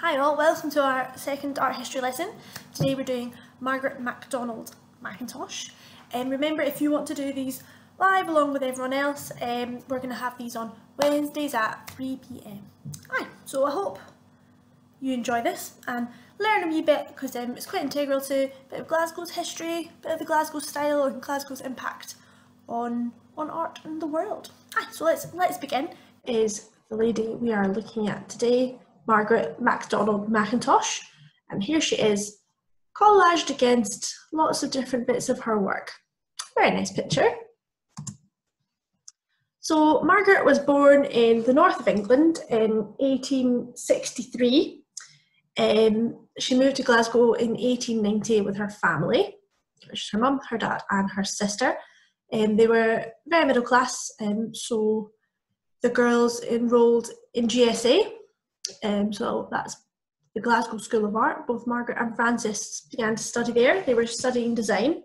Hi all, welcome to our second art history lesson. Today we're doing Margaret Macdonald Mackintosh. Remember, if you want to do these live along with everyone else, we're going to have these on Wednesdays at 3 p.m. So I hope you enjoy this and learn a wee bit, because it's quite integral to a bit of Glasgow's history, a bit of the Glasgow style and Glasgow's impact on art in the world. So let's begin. Is the lady we are looking at today, Margaret Macdonald Mackintosh, and here she is, collaged against lots of different bits of her work. Very nice picture. So Margaret was born in the north of England in 1863. She moved to Glasgow in 1890 with her family, which is her mum, her dad and her sister. They were very middle class, so the girls enrolled in GSA. So that's the Glasgow School of Art. Both Margaret and Frances began to study there. They were studying design,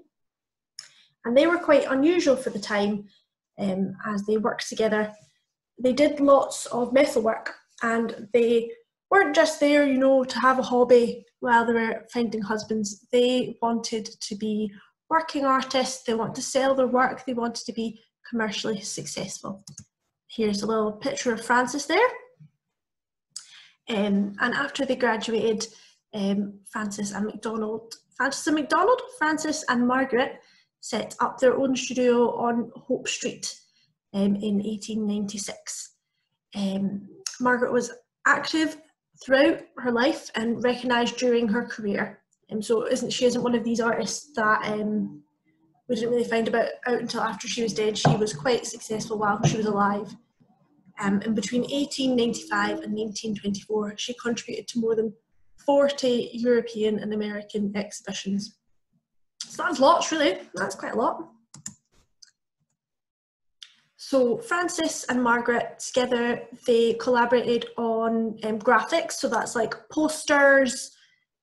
and they were quite unusual for the time as they worked together. They did lots of metalwork, and they weren't just there, you know, to have a hobby while they were finding husbands. They wanted to be working artists, they wanted to sell their work, they wanted to be commercially successful. Here's a little picture of Frances there. And after they graduated, Frances and Margaret set up their own studio on Hope Street in 1896. Margaret was active throughout her life and recognised during her career. So she isn't one of these artists that we didn't really find out until after she was dead. She was quite successful while she was alive. And between 1895 and 1924, she contributed to more than 40 European and American exhibitions. So that's lots, really. That's quite a lot. So Frances and Margaret together, they collaborated on graphics. So that's like posters,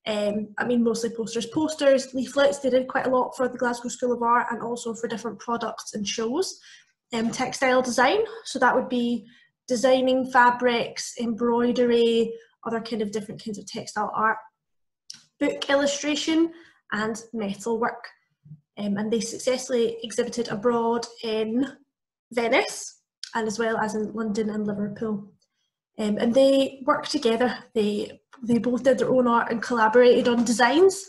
mostly posters, leaflets. They did quite a lot for the Glasgow School of Art and also for different products and shows. Textile design, so that would be designing fabrics, embroidery, other different kinds of textile art, book illustration and metal work. And they successfully exhibited abroad in Venice and as well as in London and Liverpool. And they worked together. They both did their own art and collaborated on designs.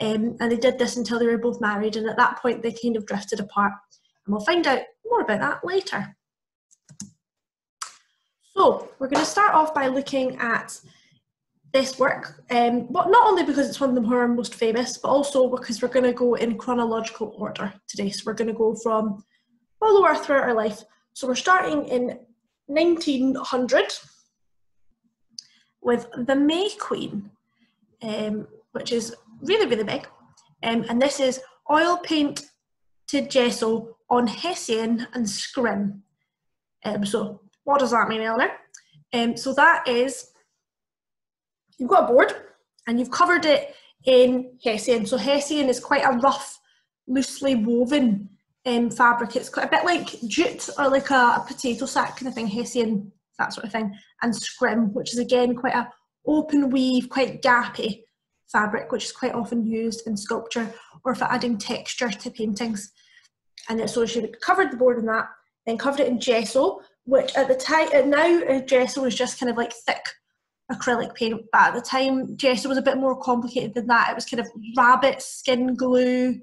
And they did this until they were both married, and at that point they kind of drifted apart. And we'll find out more about that later. So we're going to start off by looking at this work, but not only because it's one of her most famous, but also because we're going to go in chronological order today. So we're going to go from follow her throughout her life. So we're starting in 1900 with the Maid Queen, which is really, really big. And this is oil painted gesso on hessian and scrim. So what does that mean, Eleanor? So that is, you've got a board and you've covered it in hessian. So hessian is quite a rough, loosely woven fabric. It's quite a bit like jute or like a potato sack kind of thing, hessian, that sort of thing. And scrim, which is again quite a open weave, quite gappy fabric, which is quite often used in sculpture or for adding texture to paintings. And so she covered the board in that, then covered it in gesso, which at the time, now gesso is just kind of like thick acrylic paint, but at the time gesso was a bit more complicated than that. It was kind of rabbit skin glue,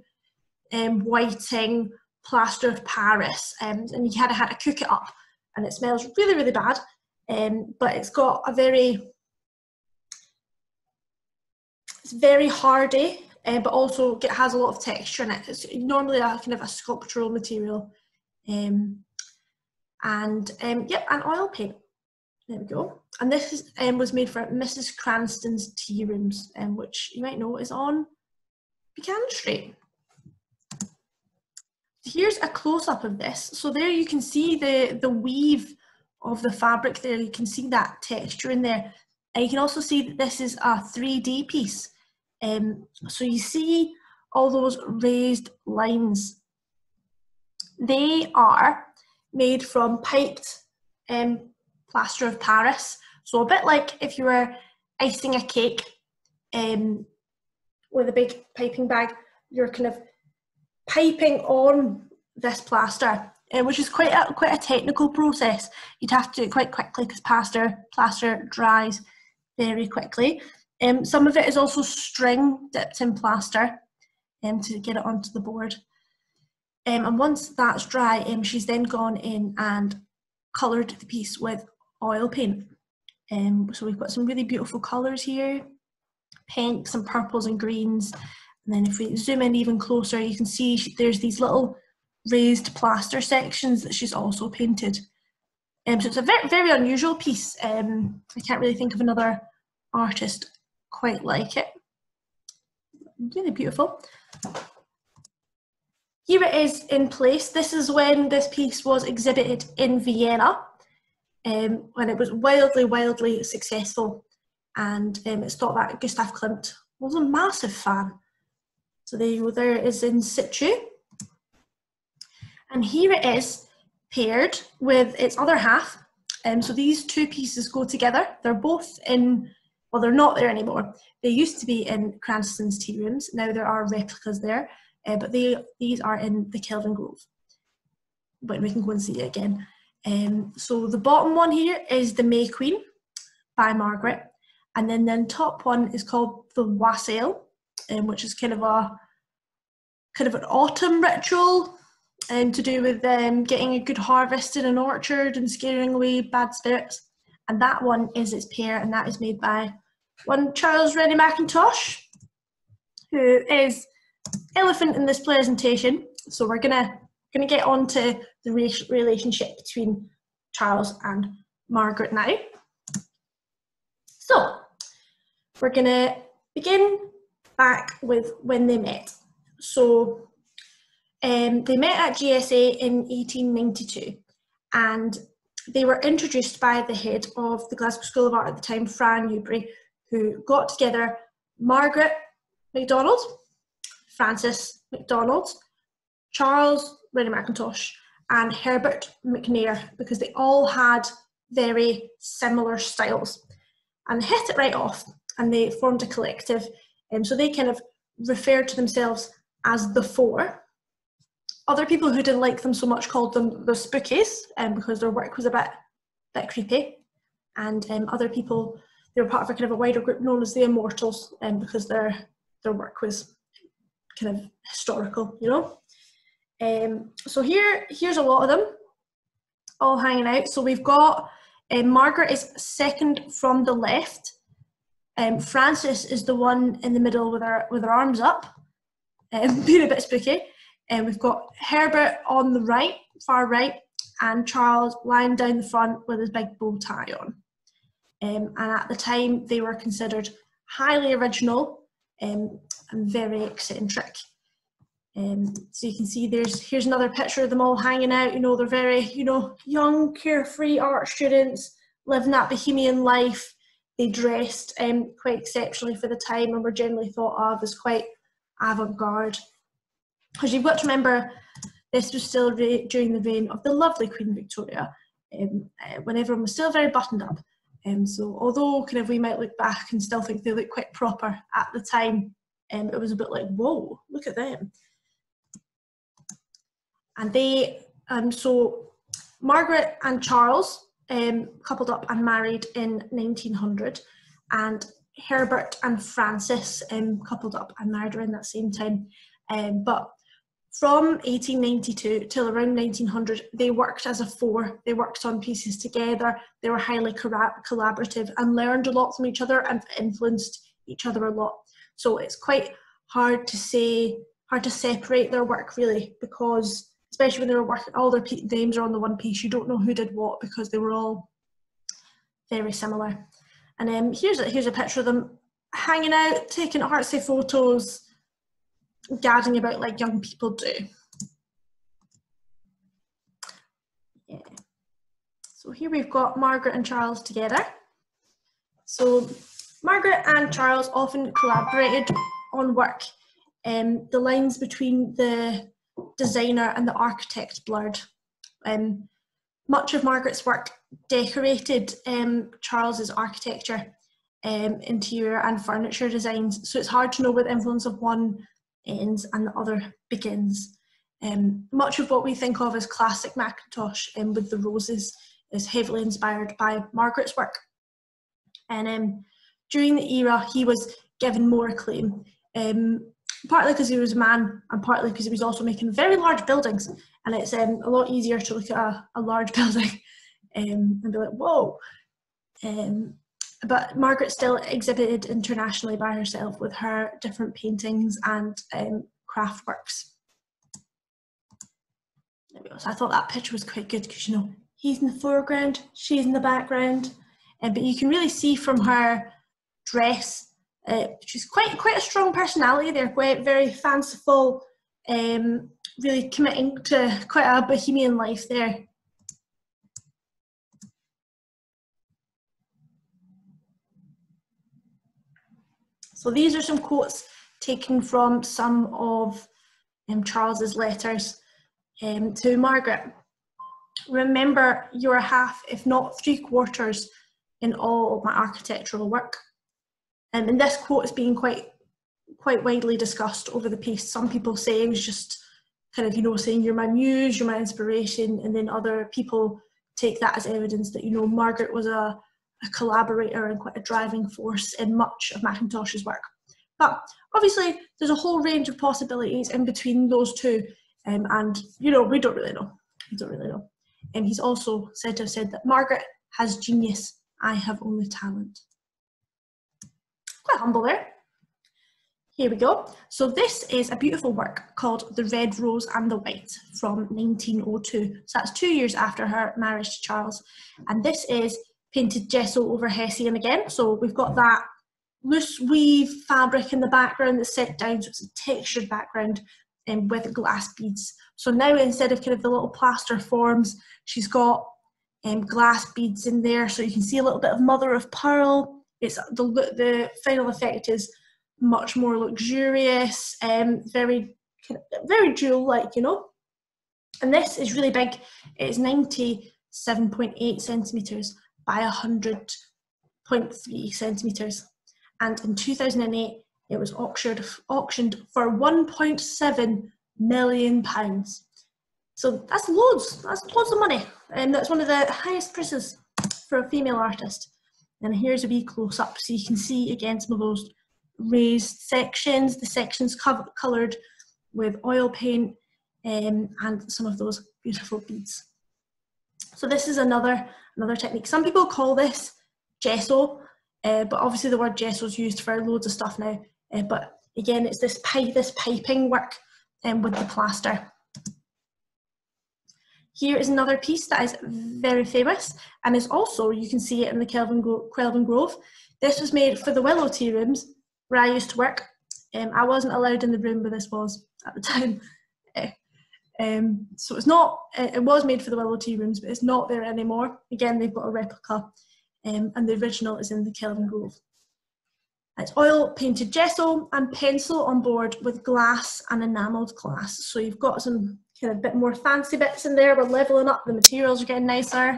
whiting, plaster of Paris, and you had to cook it up, and it smells really, really bad, but it's got a it's very hardy, but also it has a lot of texture in it. It's normally a kind of a sculptural material. And oil paint. There we go. And this was made for Mrs. Cranston's tea rooms, which you might know is on Buchanan Street. Here's a close-up of this. So there you can see the weave of the fabric there. You can see that texture in there. And you can also see that this is a 3D piece. So you see all those raised lines. They are made from piped plaster of Paris. So a bit like if you were icing a cake with a big piping bag, you're kind of piping on this plaster, which is quite a technical process. You'd have to do it quite quickly because plaster dries very quickly. Some of it is also string dipped in plaster to get it onto the board. And once that's dry, she's then gone in and coloured the piece with oil paint. So we've got some really beautiful colours here, pinks and purples and greens. And then if we zoom in even closer, you can see there's these little raised plaster sections that she's also painted. So it's a very, very unusual piece. I can't really think of another artist quite like it. Really beautiful. Here it is in place. This is when this piece was exhibited in Vienna, when it was wildly successful. And it's thought that Gustav Klimt was a massive fan. So there you go, there it is in situ. And here it is paired with its other half. So these two pieces go together. They're both in, well, they're not there anymore. They used to be in Cranston's tea rooms. Now there are replicas there. But these are in the Kelvin Grove. But we can go and see it again. So the bottom one here is the Maid Queen by Margaret. And then the top one is called the Wassail, which is kind of an autumn ritual to do with getting a good harvest in an orchard and scaring away bad spirits. And that one is its pair, and that is made by one Charles Rennie Mackintosh, who is elephant in this presentation. So we're gonna get on to the relationship between Charles and Margaret now. So we're gonna begin back with when they met. So they met at GSA in 1892, and they were introduced by the head of the Glasgow School of Art at the time, Fran Newbury, who got together Margaret Macdonald, Frances Macdonald, Charles Rennie Mackintosh, and Herbert McNair, because they all had very similar styles, and hit it right off, and they formed a collective. So they kind of referred to themselves as the Four. Other people who didn't like them so much called them the Spookies, because their work was a bit creepy, and other people, they were part of a kind of a wider group known as the Immortals, because their work was kind of historical, you know. So here's a lot of them all hanging out. So we've got Margaret is second from the left. Frances is the one in the middle with her arms up, being a bit spooky. And we've got Herbert on the right, far right, and Charles lying down the front with his big bow tie on. And at the time, they were considered highly original and very eccentric. So you can see here's another picture of them all hanging out. You know, they're very, young, carefree art students living that bohemian life. They dressed quite exceptionally for the time and were generally thought of as quite avant-garde. Because you've got to remember, this was still during the reign of the lovely Queen Victoria, when everyone was still very buttoned up. So although kind of we might look back and still think they look quite proper at the time, it was a bit like, whoa, look at them. And they, so Margaret and Charles coupled up and married in 1900, and Herbert and Frances coupled up and married around that same time. But from 1892 till around 1900, they worked as a four. They worked on pieces together. They were highly collaborative and learned a lot from each other and influenced each other a lot. So it's quite hard to separate their work really, because especially when they were working, all their names are on the one piece. You don't know who did what because they were all very similar. And here's a picture of them hanging out, taking artsy photos, gadding about like young people do. Yeah. So here we've got Margaret and Charles together. So Margaret and Charles often collaborated on work. The lines between the designer and the architect blurred. Much of Margaret's work decorated Charles's architecture, interior and furniture designs, so it's hard to know where the influence of one ends and the other begins. Much of what we think of as classic Mackintosh with the roses is heavily inspired by Margaret's work. And during the era, he was given more acclaim, partly because he was a man and partly because he was also making very large buildings. And it's a lot easier to look at a large building and be like, whoa. But Margaret still exhibited internationally by herself with her different paintings and craft works. There we go. So I thought that picture was quite good because, you know, he's in the foreground, she's in the background. But you can really see from her dress, she's quite a strong personality there, quite very fanciful, really committing to quite a bohemian life there. So these are some quotes taken from some of Charles's letters to Margaret. Remember, you're half, if not 3/4, in all my architectural work. And this quote has been quite widely discussed over the piece. Some people say it was just kind of, you know, saying you're my muse, you're my inspiration, and then other people take that as evidence that, you know, Margaret was a collaborator and quite a driving force in much of Mackintosh's work. But obviously there's a whole range of possibilities in between those two, and, you know, we don't really know. And he's also said to have said that Margaret has genius, I have only talent. Quite humble there. Here we go. So this is a beautiful work called The Red Rose and the White from 1902. So that's 2 years after her marriage to Charles. And this is painted gesso over Hessian again. So we've got that loose weave fabric in the background that's set down, so it's a textured background with glass beads. So now instead of kind of the little plaster forms, she's got glass beads in there, so you can see a little bit of mother of pearl. It's the final effect is much more luxurious, very jewel-like, you know. And this is really big. It's 97.8 centimeters by 100.3 centimeters, and in 2008 it was auctioned for £1.7 million. So that's loads of money, and that's one of the highest prices for a female artist. And here's a wee close-up, so you can see again some of those raised sections, the sections coloured with oil paint, and some of those beautiful beads. So this is another technique. Some people call this gesso, but obviously the word gesso is used for loads of stuff now. But again, it's this piping work with the plaster. Here is another piece that is very famous, and is also, you can see it in the Kelvin Grove. This was made for the Willow Tea Rooms, where I used to work. I wasn't allowed in the room where this was at the time. So it's not, it was made for the Willow Tea Rooms, but it's not there anymore. Again, they've got a replica, and the original is in the Kelvin Grove. It's oil painted gesso and pencil on board with glass and enamelled glass. So you've got some kind of bit more fancy bits in there. We're levelling up, the materials are getting nicer.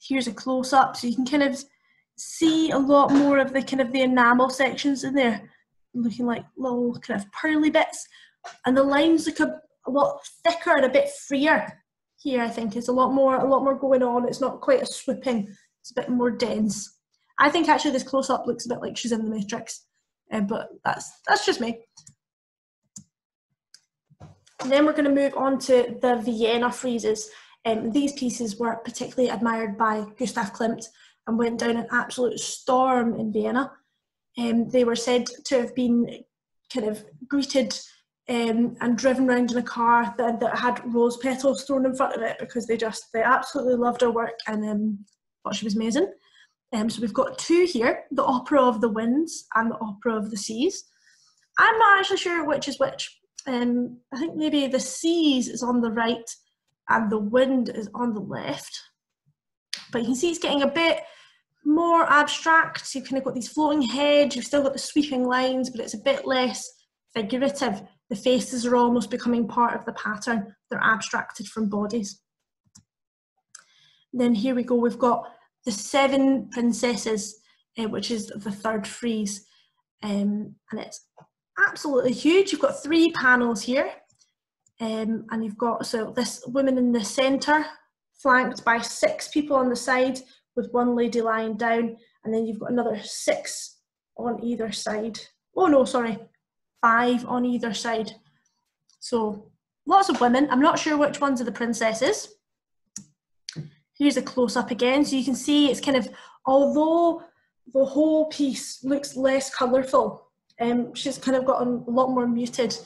Here's a close-up, so you can kind of see a lot more of the kind of the enamel sections in there, looking like little kind of pearly bits. And the lines look a lot thicker and a bit freer here. I think it's a lot more going on. It's not quite as swooping. It's a bit more dense. I think actually this close-up looks a bit like she's in the Matrix, but that's just me. And then we're going to move on to the Vienna friezes. These pieces were particularly admired by Gustav Klimt and went down an absolute storm in Vienna. They were said to have been kind of greeted and driven around in a car that had rose petals thrown in front of it, because they absolutely loved her work and thought she was amazing. So we've got two here, the Opera of the Winds and the Opera of the Seas. I'm not actually sure which is which. I think maybe the Seas is on the right and the Wind is on the left. But you can see it's getting a bit more abstract. So you've kind of got these floating heads, you've still got the sweeping lines, but it's a bit less figurative. The faces are almost becoming part of the pattern. They're abstracted from bodies. Then here we go, we've got the 7 princesses which is the third frieze. And it's absolutely huge. You've got 3 panels here, and you've got this woman in the centre, flanked by 6 people on the side, with 1 lady lying down, and then you've got another 6 on either side. Oh no, sorry, 5 on either side. So lots of women. I'm not sure which ones are the princesses. Here's a close-up again, so you can see it's kind of, although the whole piece looks less colourful, she's kind of gotten a lot more muted.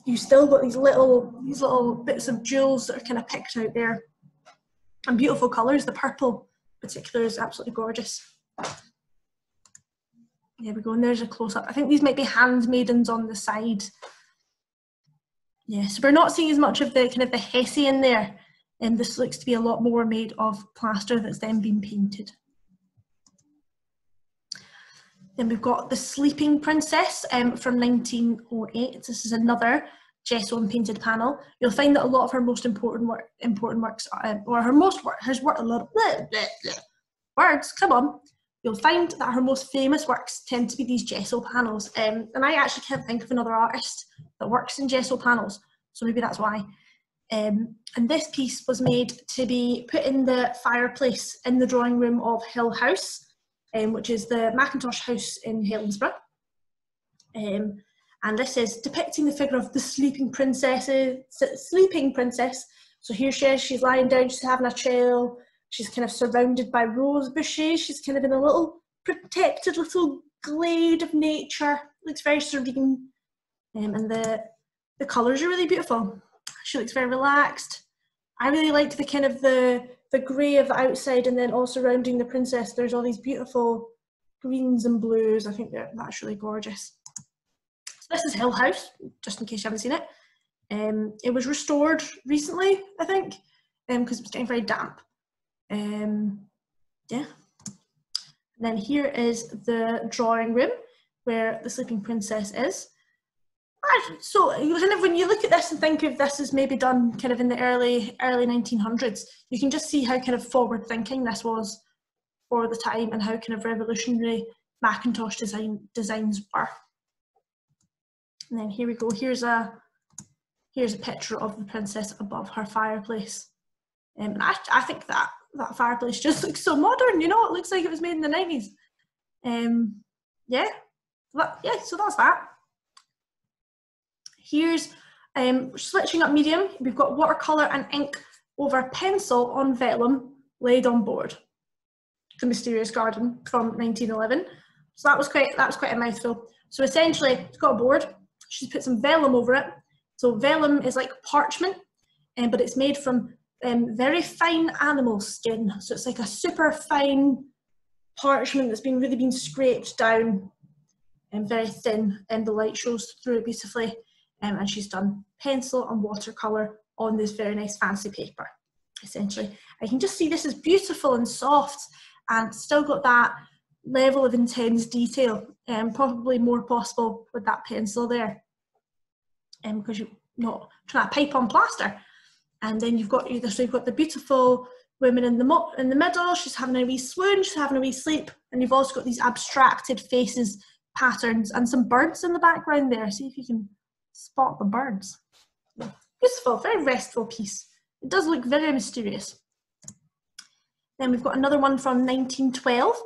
You still got these little bits of jewels that are kind of picked out there, and beautiful colours. The purple in particular is absolutely gorgeous. There we go, and there's a close-up. I think these might be handmaidens on the side. Yeah, so we're not seeing as much of the kind of the Hessian there, and this looks to be a lot more made of plaster that's then been painted. Then we've got the Sleeping Princess from 1908. This is another gesso and painted panel. You'll find that a lot of her most important works, or her most work, words, come on. You'll find that her most famous works tend to be these gesso panels. And I actually can't think of another artist that works in gesso panels, so maybe that's why. And this piece was made to be put in the fireplace in the drawing room of Hill House, which is the Mackintosh house in Helensburgh. And this is depicting the figure of the sleeping princess. So here she is, she's lying down, she's having a chill, she's kind of surrounded by rose bushes, she's kind of in a little protected little glade of nature, looks very serene, and the colours are really beautiful. She looks very relaxed. I really like the kind of the grey of the outside, and then all surrounding the princess there's all these beautiful greens and blues. I think that's really gorgeous. So this is Hill House, just in case you haven't seen it. It was restored recently, I think, because it was getting very damp. Yeah. And then here is the drawing room where the sleeping princess is. So kind of when you look at this and think of this as maybe done kind of in the early 1900s, you can just see how kind of forward thinking this was for the time, and how kind of revolutionary Mackintosh designs were. And then here we go. Here's a picture of the princess above her fireplace. And I think that fireplace just looks so modern. You know, it looks like it was made in the 90s. Yeah. So that's that. Here's switching up medium. We've got watercolour and ink over pencil on vellum laid on board. The Mysterious Garden from 1911. So that was quite a mouthful. So essentially, it's got a board. She's put some vellum over it. So vellum is like parchment, but it's made from very fine animal skin. So it's like a super fine parchment that's really been scraped down and very thin, and the light shows through it beautifully. And she's done pencil and watercolour on this very nice fancy paper, essentially. I can just see this is beautiful and soft, and still got that level of intense detail, probably more possible with that pencil there, because you're not trying to pipe on plaster. And then you've got the beautiful women in the middle. She's having a wee swoon, she's having a wee sleep, and you've also got these abstracted faces, patterns, and some birds in the background there. See if you can spot the birds. Beautiful, very restful piece. It does look very mysterious. Then we've got another one from 1912,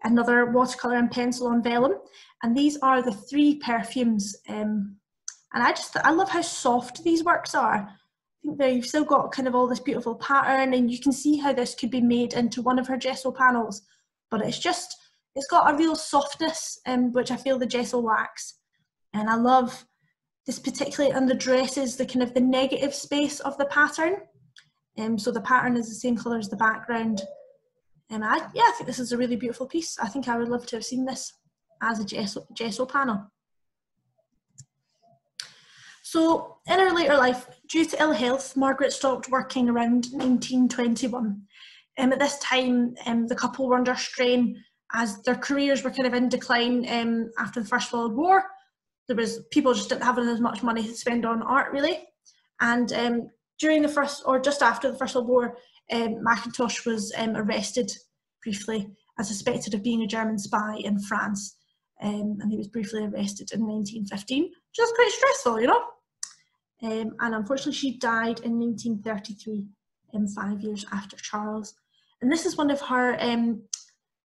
another watercolour and pencil on vellum, and these are the 3 perfumes. And I love how soft these works are. I think that you've still got kind of all this beautiful pattern, and you can see how this could be made into one of her gesso panels, but it's got a real softness, which I feel the gesso lacks. And I love this particularly on the dresses, the kind of the negative space of the pattern. So the pattern is the same colour as the background. And I think this is a really beautiful piece. I think I would love to have seen this as a gesso panel. So in her later life, due to ill health, Margaret stopped working around 1921. At this time, the couple were under strain as their careers were kind of in decline after the First World War. People just didn't have as much money to spend on art, really. And during just after the First World War, Mackintosh was arrested briefly, and suspected of being a German spy in France. And he was briefly arrested in 1915, which is quite stressful, you know. And unfortunately, she died in 1933, 5 years after Charles. And this is one of her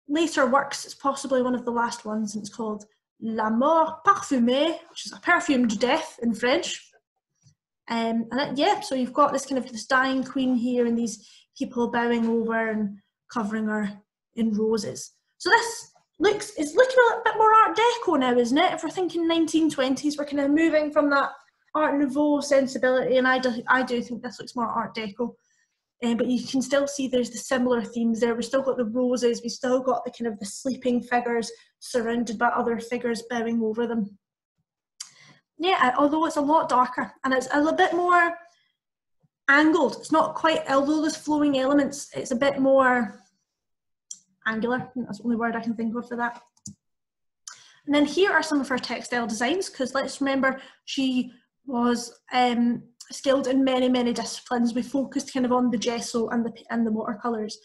later works. It's possibly one of the last ones, and it's called Lamour Bathroom, which is a perfumed death in French. Yeah, so you've got this dying queen here, and these people bowing over and covering her in roses. So this it's looking a little bit more Art Deco now, isn't it? If we're thinking 1920s, we're kind of moving from that Art Nouveau sensibility, and I do think this looks more Art Deco. But you can still see there's the similar themes there. We've still got the roses, we've still got the kind of the sleeping figures surrounded by other figures bowing over them. Yeah, although it's a lot darker and it's a little bit more angled. It's not quite, although there's flowing elements, it's a bit more angular. That's the only word I can think of for that. And then here are some of her textile designs, because let's remember she was skilled in many, many disciplines. We focused kind of on the gesso and the watercolours,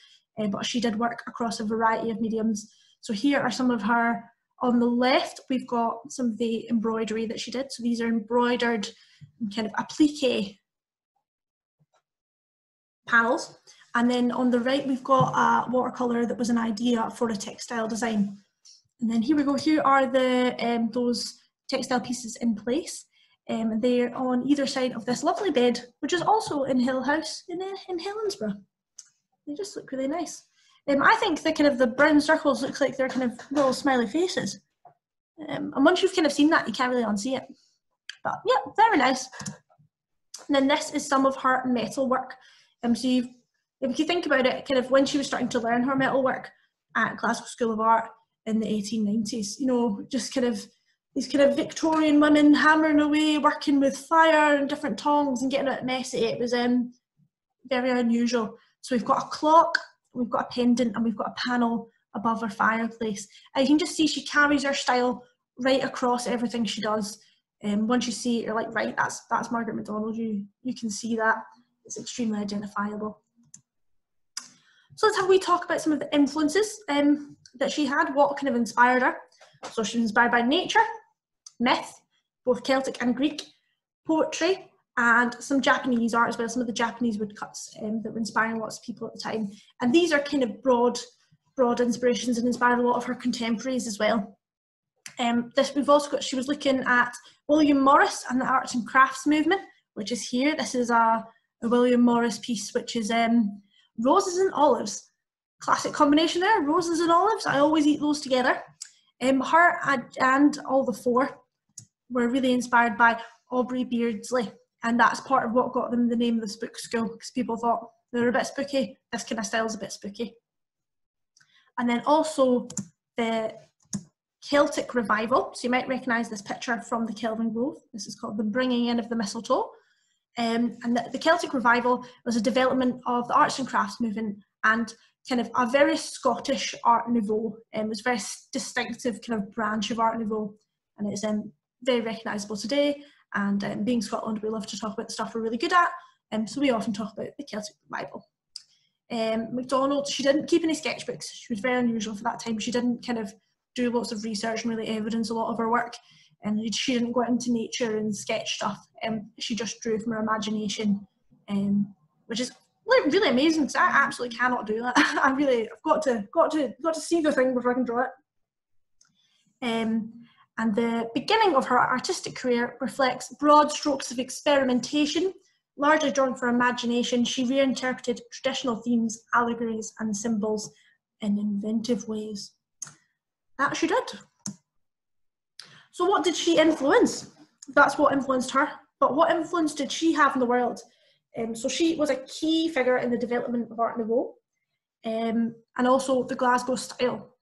but she did work across a variety of mediums. So here are some of her. On the left, we've got some of the embroidery that she did. So these are embroidered kind of applique panels. And then on the right, we've got a watercolour that was an idea for a textile design. And then here we go. Here are the those textile pieces in place. They're on either side of this lovely bed, which is also in Hill House in Helensburgh. They just look really nice. I think the brown circles look like they're kind of little smiley faces. And once you've kind of seen that, you can't really unsee it. But yeah, very nice. And then this is some of her metal work. So if you think about it, kind of when she was starting to learn her metal work at Glasgow School of Art in the 1890s, you know, just kind of these kind of Victorian women hammering away, working with fire and different tongs and getting it messy. It was very unusual. So we've got a clock, we've got a pendant, and we've got a panel above her fireplace. And you can just see she carries her style right across everything she does. Once you see it, you're like, right, that's Margaret Macdonald. You can see that. It's extremely identifiable. So let's have we talk about some of the influences that she had, what kind of inspired her. So she was inspired by nature, myth, both Celtic and Greek, poetry, and some Japanese art as well, some of the Japanese woodcuts that were inspiring lots of people at the time. And these are kind of broad inspirations and inspired a lot of her contemporaries as well. We've also got, she was looking at William Morris and the arts and crafts movement, which is here. This is a William Morris piece, which is roses and olives. Classic combination there, roses and olives. I always eat those together. Her and all the four were really inspired by Aubrey Beardsley, and that's part of what got them the name of the Spook School, because people thought they were a bit spooky. This kind of style is a bit spooky. And then also the Celtic revival. So you might recognise this picture from the Kelvin Grove. This is called the Bringing In of the Mistletoe. And the Celtic revival was a development of the arts and crafts movement and kind of a very Scottish Art Nouveau. It was a very distinctive kind of branch of Art Nouveau, and it's very recognisable today. And being Scotland, we love to talk about the stuff we're really good at, so we often talk about the Celtic revival. Macdonald, she didn't keep any sketchbooks. She was very unusual for that time. She didn't kind of do lots of research and really evidence a lot of her work, and she didn't go out into nature and sketch stuff. She just drew from her imagination, which is really amazing, because I absolutely cannot do that. I've got to see the thing before I can draw it. And the beginning of her artistic career reflects broad strokes of experimentation, largely drawn from imagination. She reinterpreted traditional themes, allegories, and symbols in inventive ways. That she did. So what did she influence? That's what influenced her. But what influence did she have in the world? So she was a key figure in the development of Art Nouveau, and also the Glasgow style,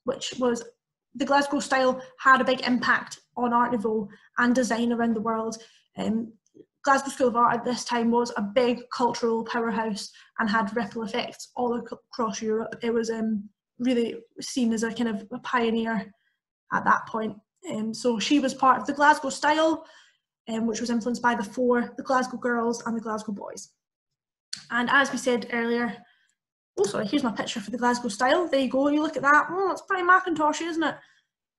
the Glasgow style had a big impact on Art Nouveau and design around the world. Glasgow School of Art at this time was a big cultural powerhouse and had ripple effects all across Europe. It was really seen as a kind of a pioneer at that point. So she was part of the Glasgow style, which was influenced by the Glasgow girls and the Glasgow boys. And as we said earlier, oh sorry, here's my picture for the Glasgow style. There you go, you look at that, oh, it's pretty Mackintosh, isn't it?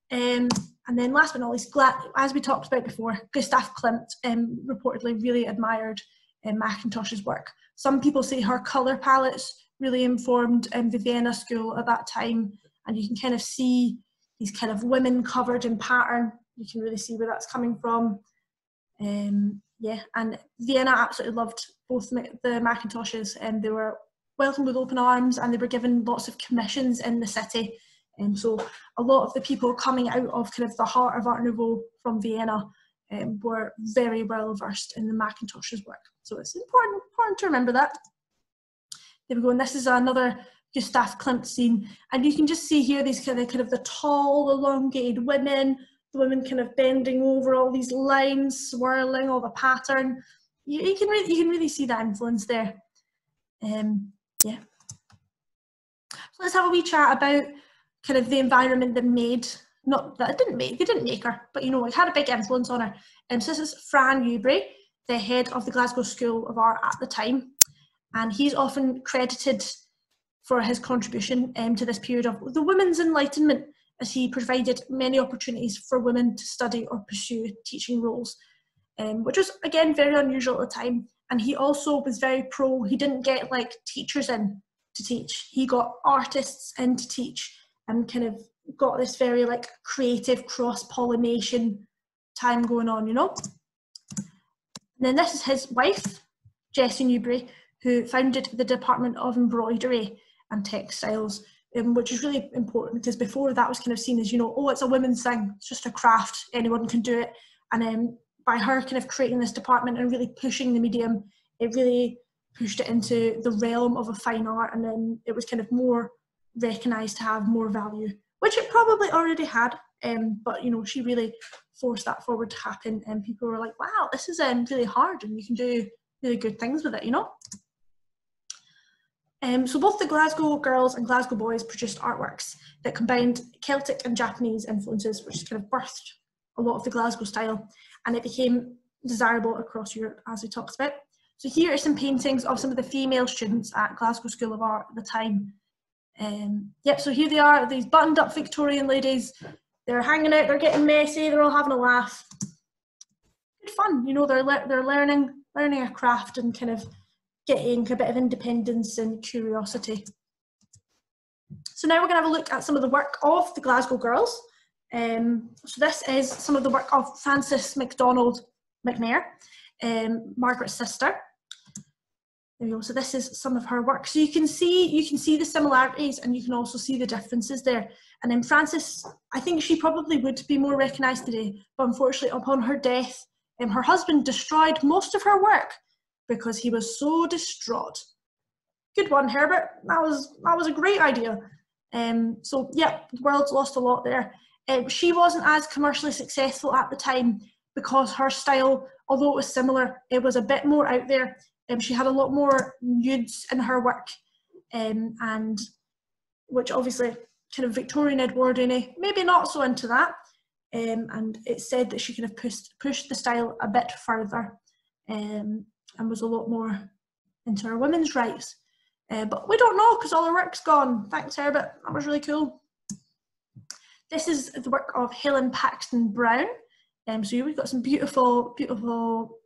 And then last but not least, as we talked about before, Gustav Klimt reportedly really admired Mackintosh's work. Some people say her colour palettes really informed the Vienna school at that time, and you can kind of see these kind of women covered in pattern. You can really see where that's coming from. Yeah, and Vienna absolutely loved both the Mackintoshes, and they were welcomed with open arms, and they were given lots of commissions in the city. And so a lot of the people coming out of kind of the heart of Art Nouveau from Vienna were very well versed in the Mackintosh's work. So it's important to remember that. There we go, and this is another Gustav Klimt scene, and you can just see here these kind of the tall, elongated women, the women kind of bending over, all these lines, swirling, all the pattern. You can really see that influence there. Yeah. So let's have a wee chat about kind of the environment that made, not that they didn't make her, but you know, it had a big influence on her. So this is Fran Newbery, the head of the Glasgow School of Art at the time, and he's often credited for his contribution to this period of the women's enlightenment, as he provided many opportunities for women to study or pursue teaching roles, which was again very unusual at the time. And he also was very pro, he didn't get like teachers in to teach, he got artists in to teach, and kind of got this very like creative cross-pollination time going on, you know. And then this is his wife, Jessie Newbery, who founded the Department of Embroidery and Textiles, which is really important, because before that was kind of seen as, you know, oh, it's a women's thing, it's just a craft, anyone can do it. And by her kind of creating this department and really pushing the medium, it really pushed it into the realm of a fine art, and then it was kind of more recognised to have more value, which it probably already had, but you know, she really forced that forward to happen, and people were like, wow, this is really hard, and you can do really good things with it, you know. So both the Glasgow girls and Glasgow boys produced artworks that combined Celtic and Japanese influences, which kind of birthed a lot of the Glasgow style, and it became desirable across Europe, as we talked about. So here are some paintings of some of the female students at Glasgow School of Art at the time. Yep, so here they are, these buttoned up Victorian ladies. They're hanging out, they're getting messy, they're all having a laugh. Good fun, you know, they're learning a craft and kind of getting a bit of independence and curiosity. So now we're going to have a look at some of the work of the Glasgow girls. So this is some of the work of Frances Macdonald McNair, Margaret's sister. There we go. So this is some of her work. So you can see the similarities, and you can also see the differences there. And then Frances, I think she probably would be more recognised today, but unfortunately upon her death, her husband destroyed most of her work because he was so distraught. Good one, Herbert. That was a great idea. So yeah, the world's lost a lot there. She wasn't as commercially successful at the time because her style, although it was similar, it was a bit more out there. She had a lot more nudes in her work, and which obviously kind of Victorian Edwardian, maybe not so into that. And it's said that she kind of pushed the style a bit further, and was a lot more into her women's rights. But we don't know because all her work's gone. Thanks, Herbert. That was really cool. This is the work of Helen Paxton Brown. So here we've got some beautiful, beautiful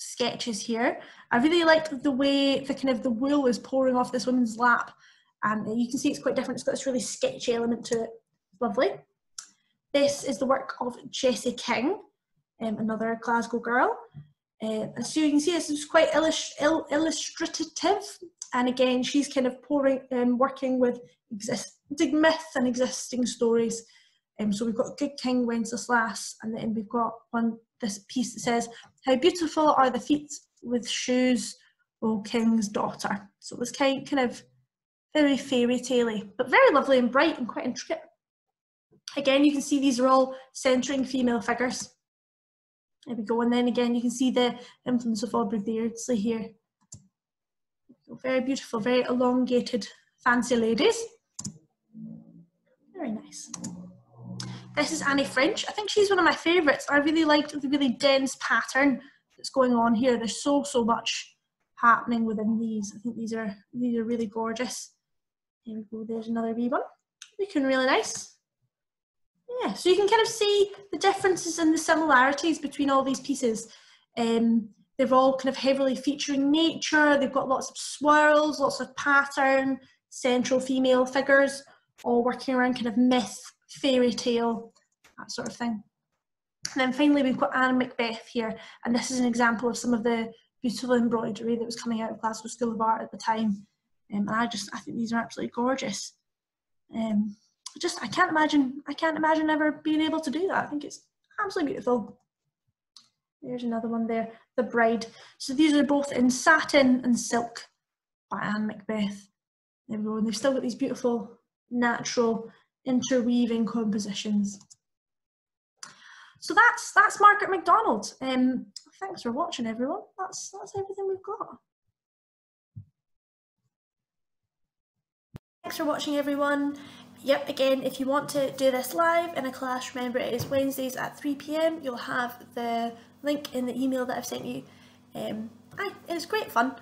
sketches here. I really like the way the wool is pouring off this woman's lap, and you can see it's quite different. It's got this really sketchy element to it. Lovely. This is the work of Jessie King, another Glasgow girl. And so you can see this is quite illustrative, and again she's kind of working with existing myth and existing stories. So we've got Good King Wenceslas, and then we've got this piece that says, "How beautiful are the feet with shoes, O King's daughter." So it was kind of very fairy tale-y, but very lovely and bright and quite intricate. Again, you can see these are all centering female figures. There we go, and then again you can see the influence of Aubrey Beardsley here. Very beautiful, very elongated, fancy ladies. Very nice. This is Annie French. I think she's one of my favourites. I really liked the really dense pattern that's going on here. There's so much happening within these. I think these are really gorgeous. Here we go, there's another wee one. Looking really nice. Yeah, so you can kind of see the differences and the similarities between all these pieces. They're all kind of heavily featuring nature. They've got lots of swirls, lots of pattern, central female figures, all working around kind of myth, fairy tale, that sort of thing. And then finally we've got Anne Macbeth here, and this is an example of some of the beautiful embroidery that was coming out of Glasgow School of Art at the time. And I think these are absolutely gorgeous. I can't imagine ever being able to do that. I think it's absolutely beautiful. There's another one there, The Bride. So these are both in satin and silk by Anne Macbeth. There we go, and they've still got these beautiful, natural, interweaving compositions. So that's Margaret Macdonald. Thanks for watching, everyone. That's everything we've got. Thanks for watching, everyone. Yep, again, if you want to do this live in a class, remember it is Wednesdays at 3 p.m. You'll have the link in the email that I've sent you. It's great fun,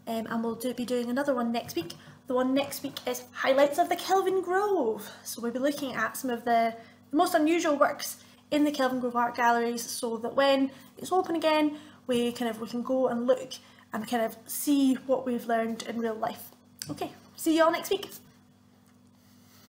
and we'll be doing another one next week. The one next week is Highlights of the Kelvin Grove. So we'll be looking at some of the most unusual works in the Kelvin Grove Art Galleries, so that when it's open again, we can go and look and kind of see what we've learned in real life. Okay, see you all next week.